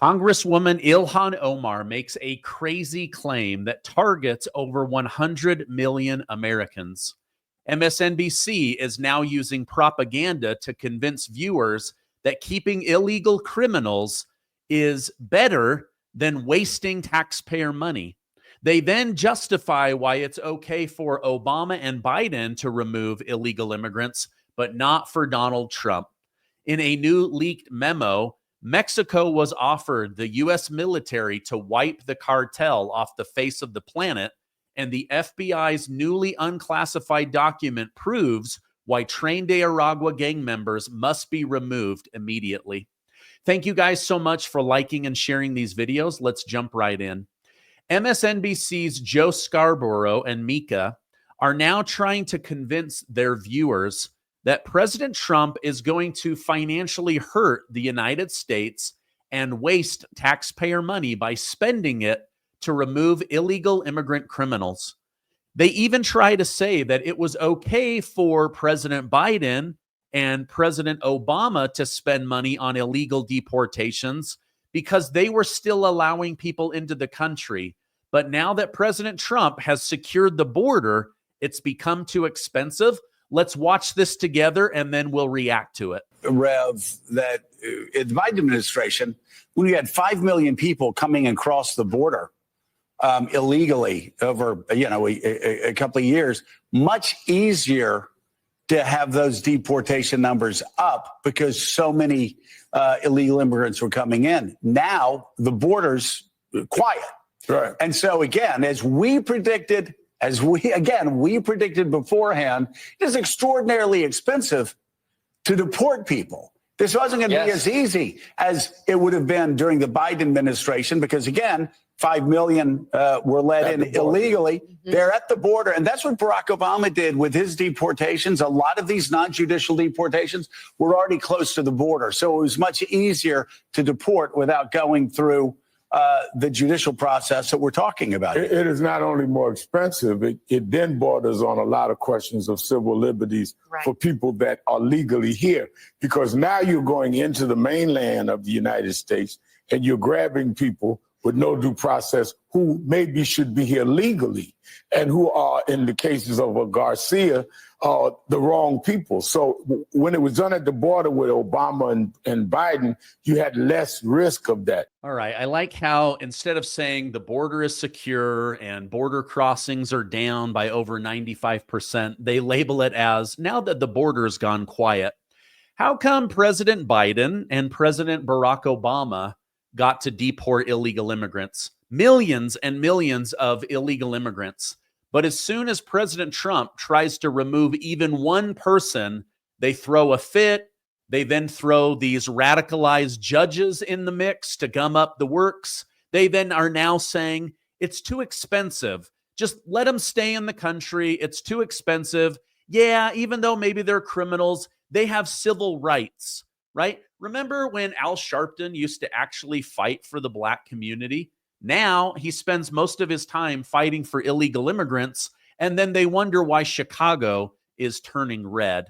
Congresswoman Ilhan Omar makes a crazy claim that targets over 100 million Americans. MSNBC is now using propaganda to convince viewers that keeping illegal criminals is better than wasting taxpayer money. They then justify why it's okay for Obama and Biden to remove illegal immigrants, but not for Donald Trump. In a new leaked memo, Mexico was offered the U.S. military to wipe the cartel off the face of the planet, and the FBI's newly unclassified document proves why Tren De Aragua gang members must be removed immediately. Thank you guys so much for liking and sharing these videos. Let's jump right in. MSNBC's Joe Scarborough and Mika are now trying to convince their viewers that President Trump is going to financially hurt the United States and waste taxpayer money by spending it to remove illegal immigrant criminals. They even try to say that it was okay for President Biden and President Obama to spend money on illegal deportations because they were still allowing people into the country. But now that President Trump has secured the border, it's become too expensive. Let's watch this together and then we'll react to it. Rev, that in the Biden administration, when you had 5 million people coming across the border illegally over, a couple of years, much easier to have those deportation numbers up because so many illegal immigrants were coming in. Now the border's quiet. Right. And so, again, as we predicted beforehand, it is extraordinarily expensive to deport people. This wasn't going to be as easy as it would have been during the Biden administration because, again, 5 million were let in illegally. Mm-hmm. They're at the border. And that's what Barack Obama did with his deportations. A lot of these non-judicial deportations were already close to the border. So it was much easier to deport without going through the judicial process that we're talking about. It is not only more expensive, it then borders on a lot of questions of civil liberties for people that are legally here. Because now you're going into the mainland of the United States and you're grabbing people with no due process who maybe should be here legally and who are, in the cases of a Garcia, the wrong people. So when it was done at the border with Obama and Biden, you had less risk of that. All right. I like how instead of saying the border is secure and border crossings are down by over 95%, they label it as now that the border has gone quiet. How come President Biden and President Barack Obama got to deport illegal immigrants? Millions and millions of illegal immigrants. But as soon as President Trump tries to remove even one person, they throw a fit. They then throw these radicalized judges in the mix to gum up the works. They then are now saying it's too expensive. Just let them stay in the country. It's too expensive. Yeah, even though maybe they're criminals, they have civil rights, right? Remember when Al Sharpton used to actually fight for the Black community? Now he spends most of his time fighting for illegal immigrants, and then they wonder why Chicago is turning red.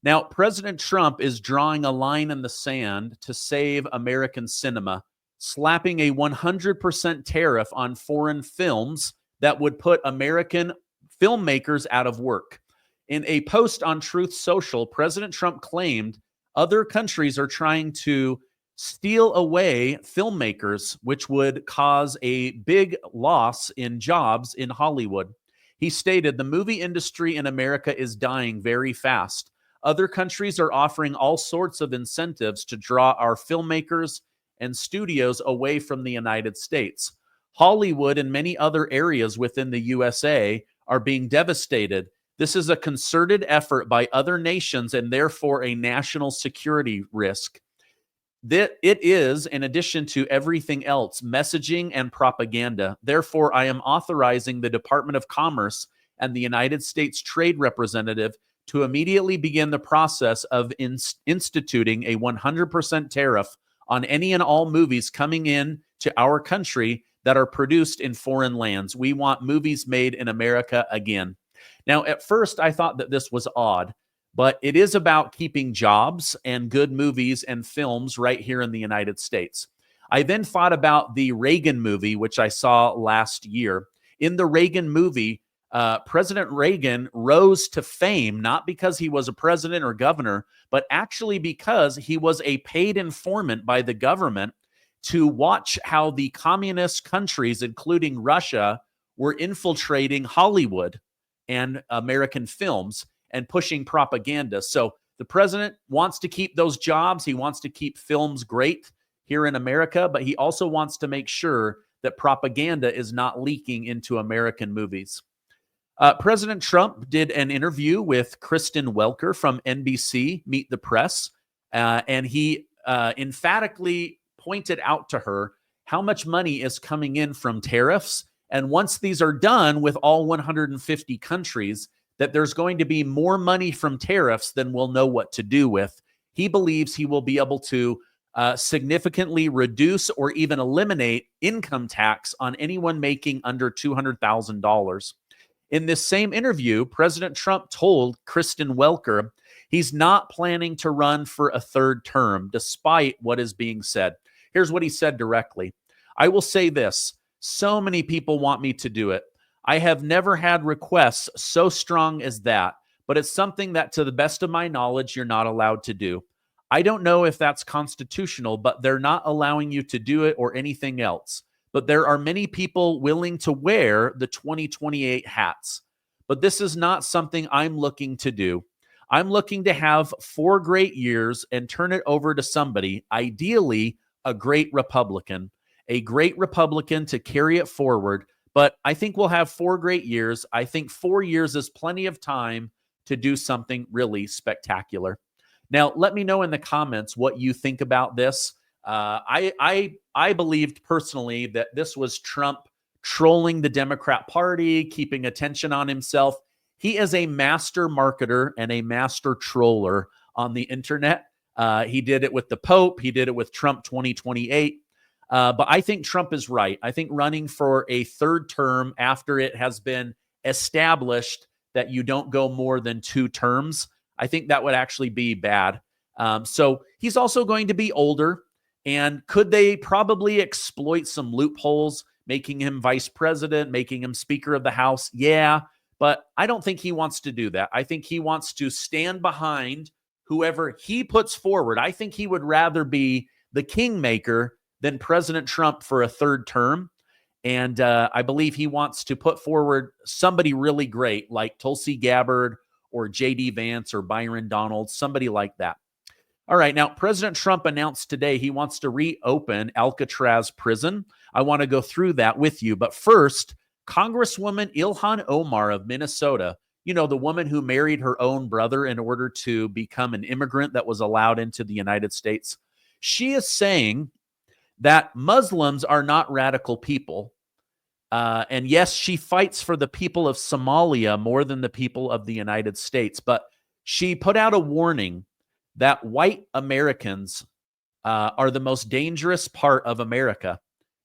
Now, President Trump is drawing a line in the sand to save American cinema, slapping a 100% tariff on foreign films that would put American filmmakers out of work. In a post on Truth Social, President Trump claimed other countries are trying to steal away filmmakers, which would cause a big loss in jobs in Hollywood. He stated, the movie industry in America is dying very fast. Other countries are offering all sorts of incentives to draw our filmmakers and studios away from the United States. Hollywood and many other areas within the USA are being devastated. This is a concerted effort by other nations and therefore a national security risk. That it is, in addition to everything else, messaging and propaganda. Therefore, I am authorizing the Department of Commerce and the United States Trade Representative to immediately begin the process of instituting a 100% tariff on any and all movies coming in to our country that are produced in foreign lands. We want movies made in America again. Now, at first, I thought that this was odd. But it is about keeping jobs and good movies and films right here in the United States. I then thought about the Reagan movie, which I saw last year. In the Reagan movie, President Reagan rose to fame not because he was a president or governor, but actually because he was a paid informant by the government to watch how the communist countries, including Russia, were infiltrating Hollywood and American films and pushing propaganda. So the president wants to keep those jobs. He wants to keep films great here in America, but he also wants to make sure that propaganda is not leaking into American movies. President Trump did an interview with Kristen Welker from NBC, Meet the Press, and he emphatically pointed out to her how much money is coming in from tariffs. And once these are done with all 150 countries, that there's going to be more money from tariffs than we'll know what to do with. He believes he will be able to significantly reduce or even eliminate income tax on anyone making under $200,000. In this same interview, President Trump told Kristen Welker he's not planning to run for a third term, despite what is being said. Here's what he said directly. I will say this. So many people want me to do it. I have never had requests so strong as that, but it's something that, to the best of my knowledge, you're not allowed to do. I don't know if that's constitutional, but they're not allowing you to do it or anything else. But there are many people willing to wear the 2028 hats. But this is not something I'm looking to do. I'm looking to have 4 great years and turn it over to somebody, ideally a great Republican to carry it forward. But I think we'll have 4 great years. I think 4 years is plenty of time to do something really spectacular. Now, let me know in the comments what you think about this. I believed personally that this was Trump trolling the Democrat Party, keeping attention on himself. He is a master marketer and a master troller on the internet. He did it with the Pope. He did it with Trump 2028. But I think Trump is right. I think running for a third term after it has been established that you don't go more than 2 terms, I think that would actually be bad. So he's also going to be older. And could they probably exploit some loopholes, making him vice president, making him Speaker of the House? Yeah, but I don't think he wants to do that. I think he wants to stand behind whoever he puts forward. I think he would rather be the kingmaker than President Trump for a third term. And I believe he wants to put forward somebody really great like Tulsi Gabbard or J.D. Vance or Byron Donalds, somebody like that. All right, now President Trump announced today he wants to reopen Alcatraz prison. I want to go through that with you. But first, Congresswoman Ilhan Omar of Minnesota, you know, the woman who married her own brother in order to become an immigrant that was allowed into the United States. She is saying that Muslims are not radical people. And yes, she fights for the people of Somalia more than the people of the United States. But she put out a warning that white Americans are the most dangerous part of America.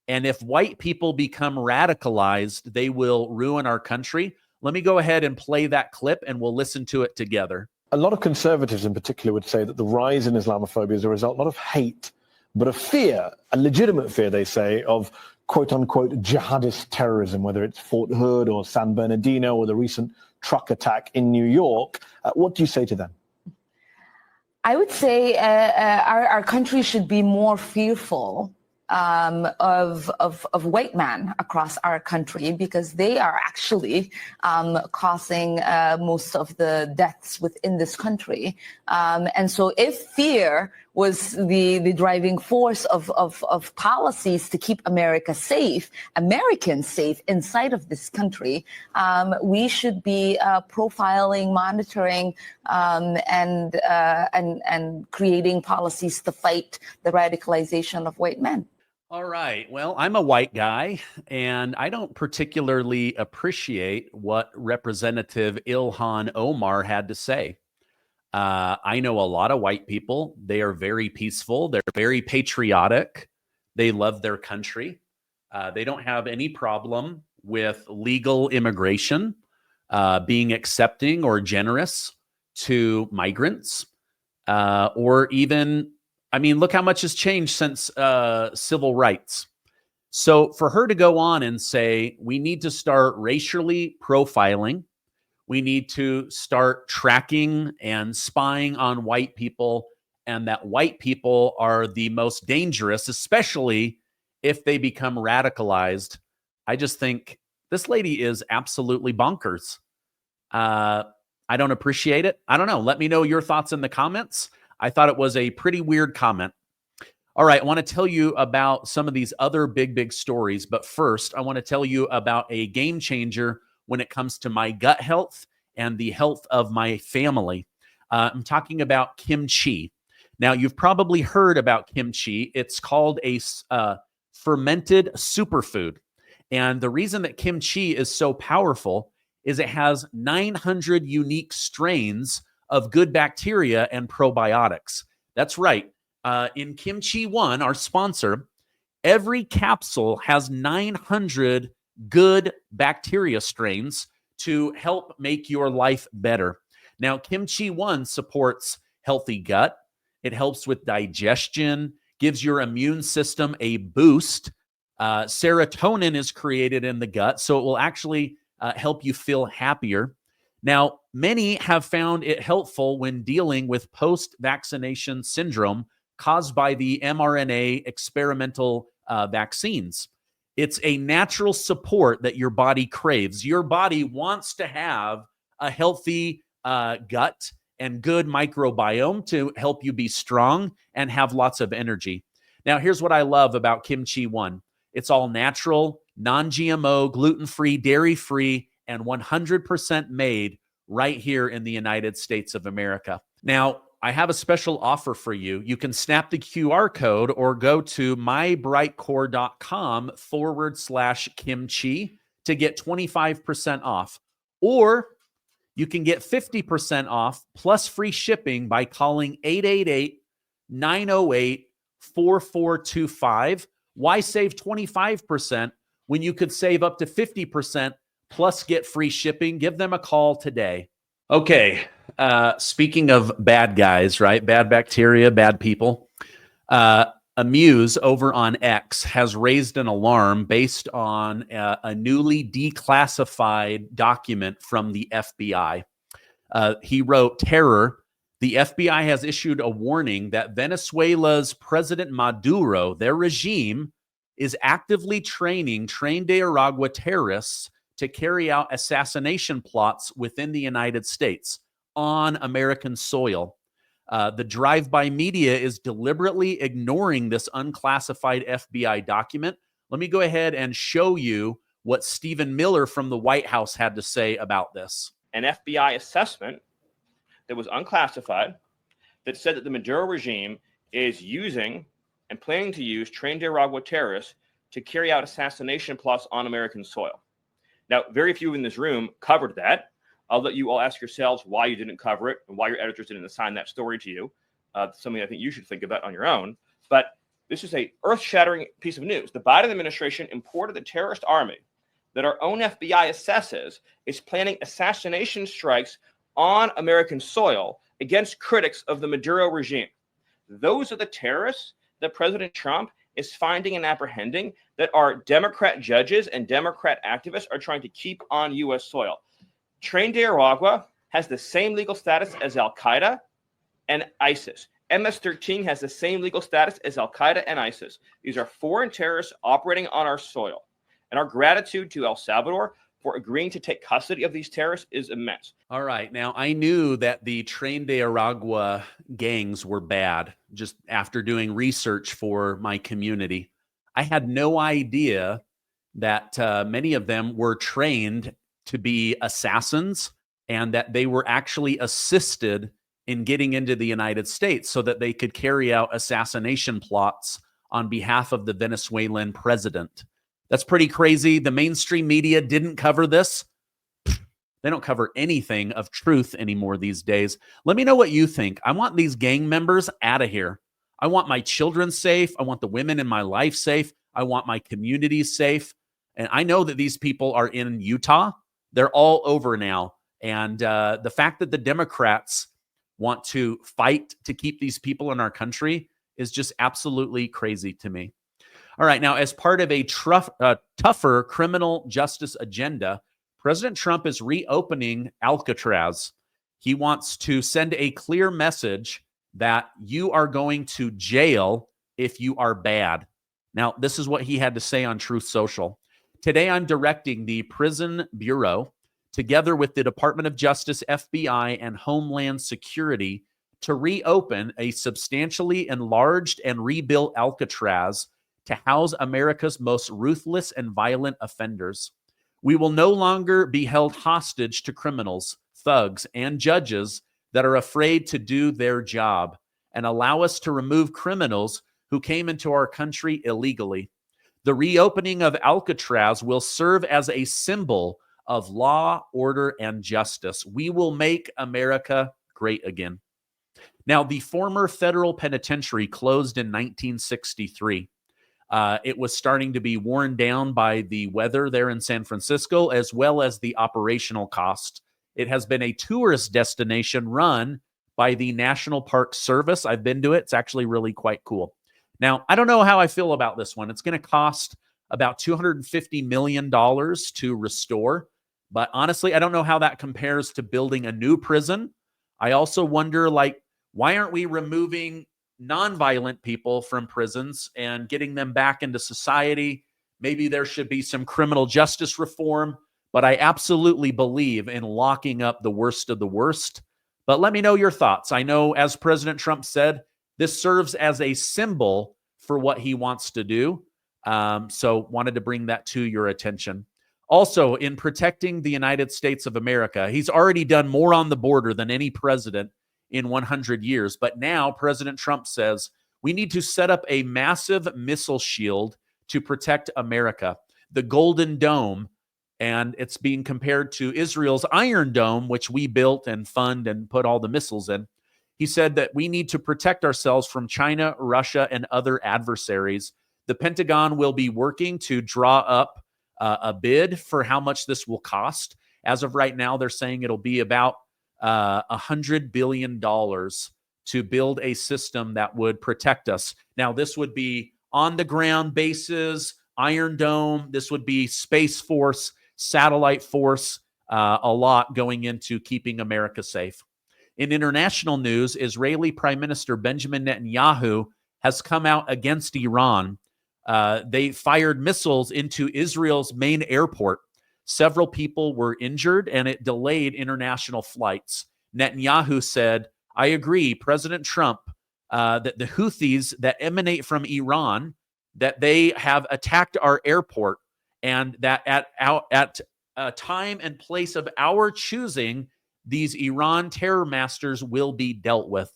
And if white people become radicalized, they will ruin our country. Let me go ahead and play that clip and we'll listen to it together. A lot of conservatives in particular would say that the rise in Islamophobia is a result not of hate, but of fear, a legitimate fear, they say, of quote-unquote jihadist terrorism, whether it's Fort Hood or San Bernardino or the recent truck attack in New York. What do you say to them? I would say our country should be more fearful of white men across our country, because they are actually causing most of the deaths within this country. And so if fear was the driving force of policies to keep America safe, Americans safe inside of this country, we should be profiling, monitoring, and creating policies to fight the radicalization of white men. All right. Well, I'm a white guy, and I don't particularly appreciate what Representative Ilhan Omar had to say. I know a lot of white people. They are very peaceful. They're very patriotic. They love their country. They don't have any problem with legal immigration, being accepting or generous to migrants, or even I mean, look how much has changed since civil rights. So for her to go on and say, we need to start racially profiling, we need to start tracking and spying on white people, and that white people are the most dangerous, especially if they become radicalized. I just think this lady is absolutely bonkers. I don't appreciate it. I don't know. Let me know your thoughts in the comments. I thought it was a pretty weird comment. All right, I want to tell you about some of these other big stories, but first, I want to tell you about a game changer when it comes to my gut health and the health of my family. I'm talking about kimchi. Now, you've probably heard about kimchi. It's called a fermented superfood. And the reason that kimchi is so powerful is it has 900 unique strains of good bacteria and probiotics. That's right. In Kimchi One, our sponsor, every capsule has 900 good bacteria strains to help make your life better. Now, Kimchi One supports healthy gut. It helps with digestion, gives your immune system a boost. Serotonin is created in the gut, so it will actually help you feel happier. Now, many have found it helpful when dealing with post-vaccination syndrome caused by the mRNA experimental vaccines. It's a natural support that your body craves. Your body wants to have a healthy gut and good microbiome to help you be strong and have lots of energy. Now, here's what I love about Kimchi One. It's all natural, non-GMO, gluten-free, dairy-free, and 100% made right here in the United States of America. Now, I have a special offer for you. You can snap the QR code or go to mybrightcore.com/kimchi to get 25% off. Or you can get 50% off plus free shipping by calling 888-908-4425. Why save 25% when you could save up to 50% plus get free shipping? Give them a call today. Okay, speaking of bad guys, right? Bad bacteria, bad people. Amuse over on X has raised an alarm based on a newly declassified document from the FBI. He wrote, "Terror. The FBI has issued a warning that Venezuela's President Maduro, their regime, is actively training Tren De Aragua terrorists to carry out assassination plots within the United States on American soil. The drive-by media is deliberately ignoring this unclassified FBI document." Let me go ahead and show you what Stephen Miller from the White House had to say about this. An FBI assessment that was unclassified that said that the Maduro regime is using and planning to use Tren De Aragua terrorists to carry out assassination plots on American soil. Now, very few in this room covered that. I'll let you all ask yourselves why you didn't cover it and why your editors didn't assign that story to you. Something I think you should think about on your own. But this is a earth-shattering piece of news. The Biden administration imported a terrorist army that our own FBI assesses is planning assassination strikes on American soil against critics of the Maduro regime. Those are the terrorists that President Trump is finding and apprehending that our Democrat judges and Democrat activists are trying to keep on U.S. soil. Tren De Aragua has the same legal status as Al-Qaeda and ISIS. MS-13 has the same legal status as Al-Qaeda and ISIS. These are foreign terrorists operating on our soil. And our gratitude to El Salvador for agreeing to take custody of these terrorists is immense. All right. Now, I knew that the Tren De Aragua gangs were bad just after doing research for my community. I had no idea that many of them were trained to be assassins and that they were actually assisted in getting into the United States so that they could carry out assassination plots on behalf of the Venezuelan president. That's pretty crazy. The mainstream media didn't cover this. They don't cover anything of truth anymore these days. Let me know what you think. I want these gang members out of here. I want my children safe. I want the women in my life safe. I want my community safe. And I know that these people are in Utah. They're all over now. And the fact that the Democrats want to fight to keep these people in our country is just absolutely crazy to me. All right, now as part of a tougher criminal justice agenda, President Trump is reopening Alcatraz. He wants to send a clear message that you are going to jail if you are bad. Now, this is what he had to say on Truth Social. Today, I'm directing the Prison Bureau, together with the Department of Justice, FBI, and Homeland Security, to reopen a substantially enlarged and rebuilt Alcatraz to house America's most ruthless and violent offenders. We will no longer be held hostage to criminals, thugs, and judges that are afraid to do their job, and allow us to remove criminals who came into our country illegally. The reopening of Alcatraz will serve as a symbol of law, order, and justice. We will make America great again. Now, the former federal penitentiary closed in 1963. It was starting to be worn down by the weather there in San Francisco, as well as the operational cost. It has been a tourist destination run by the National Park Service. I've been to it. It's actually really quite cool. Now, I don't know how I feel about this one. It's going to cost about $250 million to restore. But honestly, I don't know how that compares to building a new prison. I also wonder, why aren't we removing nonviolent people from prisons and getting them back into society? Maybe there should be some criminal justice reform, but I absolutely believe in locking up the worst of the worst. But let me know your thoughts. I know, as President Trump said, this serves as a symbol for what he wants to do. So wanted to bring that to your attention. Also, in protecting the United States of America, he's already done more on the border than any president in 100 years. But now President Trump says we need to set up a massive missile shield to protect America, the Golden Dome. And it's being compared to Israel's Iron Dome, which we built and fund and put all the missiles in. He said that we need to protect ourselves from China, Russia, and other adversaries. The Pentagon will be working to draw up a bid for how much this will cost. As of right now, they're saying it'll be about $100 billion to build a system that would protect us. Now, this would be on-the-ground bases, Iron Dome. This would be Space Force, satellite force, a lot going into keeping America safe. In international news, Israeli Prime Minister Benjamin Netanyahu has come out against Iran. They fired missiles into Israel's main airport. Several people were injured, and it delayed international flights. Netanyahu said, I agree, President Trump, that the Houthis that emanate from Iran, that they have attacked our airport, and that at a time and place of our choosing, these Iran terror masters will be dealt with.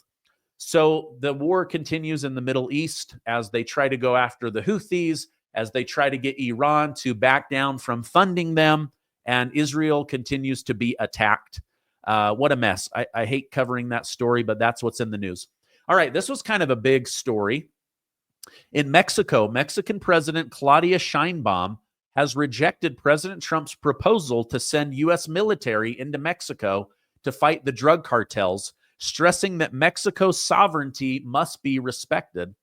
So the war continues in the Middle East as they try to go after the Houthis, as they try to get Iran to back down from funding them, and Israel continues to be attacked. What a mess. I hate covering that story, but that's what's in the news. All right, this was kind of a big story. In Mexico, Mexican President Claudia Sheinbaum has rejected President Trump's proposal to send U.S. military into Mexico to fight the drug cartels, stressing that Mexico's sovereignty must be respected.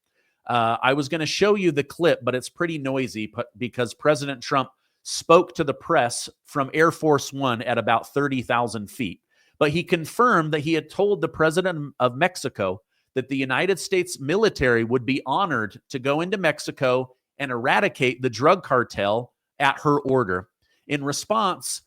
I was going to show you the clip, but it's pretty noisy because President Trump spoke to the press from Air Force One at about 30,000 feet. But he confirmed that he had told the president of Mexico that the United States military would be honored to go into Mexico and eradicate the drug cartel at her order. In response,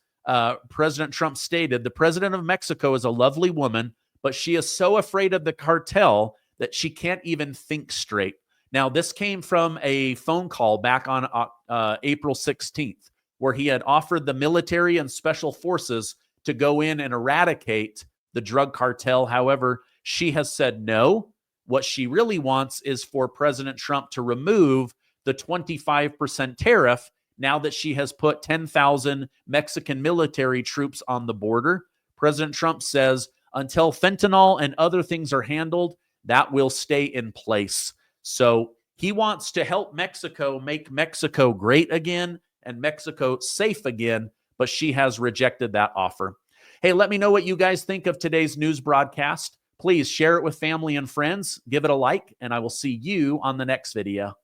President Trump stated, the president of Mexico is a lovely woman, but she is so afraid of the cartel that she can't even think straight. Now, this came from a phone call back on April 16th, where he had offered the military and special forces to go in and eradicate the drug cartel. However, she has said no. What she really wants is for President Trump to remove the 25% tariff now that she has put 10,000 Mexican military troops on the border. President Trump says until fentanyl and other things are handled, that will stay in place. So he wants to help Mexico make Mexico great again and Mexico safe again, but she has rejected that offer. Hey, let me know what you guys think of today's news broadcast. Please share it with family and friends. Give it a like, and I will see you on the next video.